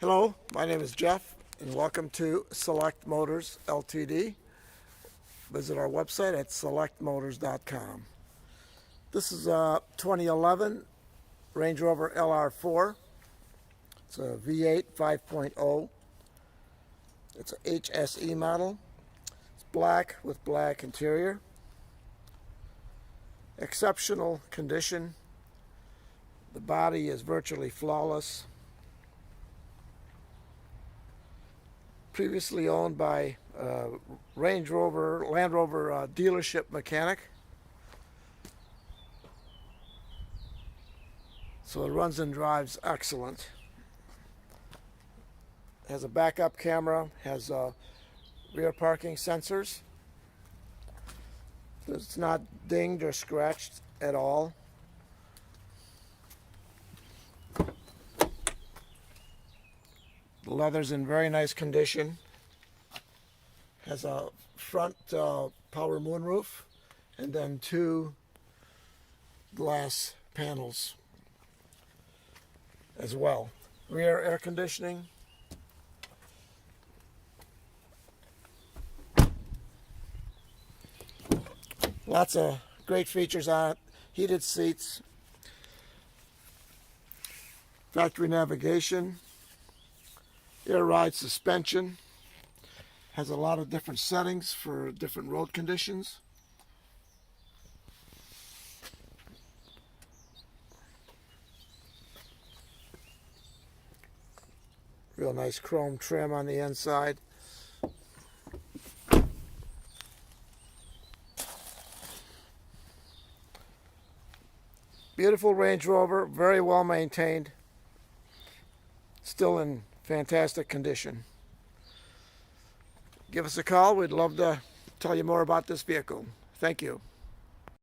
Hello, my name is Jeff, and welcome to Select Motors Ltd. Visit our website at selectmotors.com. This is a 2011 Range Rover LR4. It's a V8 5.0. It's a HSE model. It's black with black interior. Exceptional condition. The body is virtually flawless. Previously owned by Land Rover dealership mechanic. So it runs and drives excellent. Has a backup camera, has rear parking sensors. It's not dinged or scratched at all. The leather's in very nice condition. Has a front power moonroof and then two glass panels as well. Rear air conditioning. Lots of great features on it. Heated seats. Factory navigation. Air ride suspension. Has a lot of different settings for different road conditions. Real nice chrome trim on the inside. Beautiful Range Rover, very well maintained. Still in fantastic condition. Give us a call. We'd love to tell you more about this vehicle. Thank you.